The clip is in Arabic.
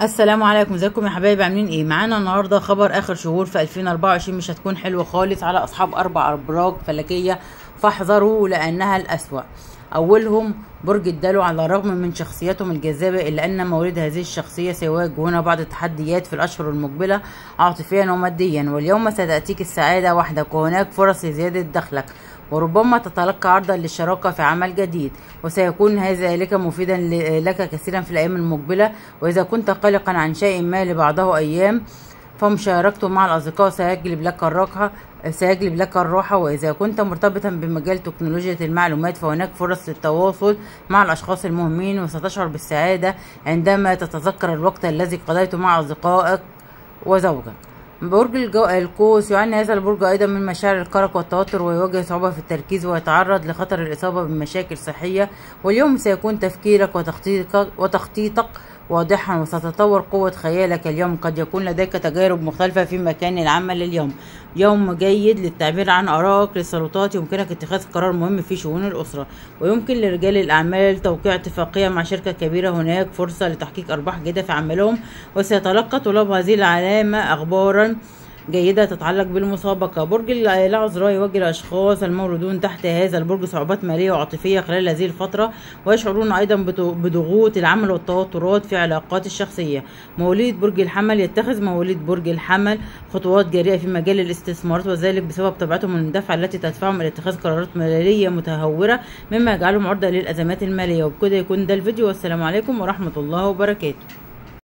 السلام عليكم، ازيكم يا حبايبي؟ عاملين ايه؟ معانا النهارده خبر اخر شهور في 2024 مش هتكون حلوه خالص على اصحاب 4 ابراج فلكيه، فاحذروا لانها الاسوأ. اولهم برج الدلو. على الرغم من شخصيتهم الجاذبه الا ان مواليد هذه الشخصيه سيواجهون بعض التحديات في الاشهر المقبله عاطفيا وماديا، واليوم ستاتيك السعاده وحدك وهناك فرص لزياده دخلك، وربما تتلقى عرضا للشراكة في عمل جديد، وسيكون ذلك مفيدا لك كثيرا في الأيام المقبلة. وإذا كنت قلقا عن شيء ما لبعضه أيام فمشاركته مع الأصدقاء سيجلب لك الراحة. وإذا كنت مرتبطا بمجال تكنولوجيا المعلومات فهناك فرص للتواصل مع الأشخاص المهمين، وستشعر بالسعادة عندما تتذكر الوقت الذي قضيته مع أصدقائك وزوجك. برج القوس. يعاني هذا البرج أيضا من مشاعر القلق والتوتر، ويواجه صعوبة في التركيز ويتعرض لخطر الإصابة بمشاكل صحية. واليوم سيكون تفكيرك وتخطيطك واضحا، وستتطور قوة خيالك. اليوم قد يكون لديك تجارب مختلفة في مكان العمل. اليوم يوم جيد للتعبير عن آرائك للسلطات، يمكنك اتخاذ قرار مهم في شؤون الأسرة، ويمكن لرجال الأعمال توقيع اتفاقية مع شركة كبيرة. هناك فرصة لتحقيق أرباح جيدة في عملهم، وسيتلقى طلاب هذه العلامة أخبارا جيدة تتعلق بالمسابقة. برج العذراء. يواجه الأشخاص المولودون تحت هذا البرج صعوبات مالية وعاطفية خلال هذه الفترة، ويشعرون أيضا بضغوط العمل والتوترات في علاقات الشخصية. مواليد برج الحمل. يتخذ مواليد برج الحمل خطوات جريئة في مجال الاستثمارات، وذلك بسبب طبيعتهم المندفعة التي تدفعهم إلى اتخاذ قرارات مالية متهورة، مما يجعلهم عرضة للأزمات المالية. وبكده يكون ده الفيديو، والسلام عليكم ورحمة الله وبركاته.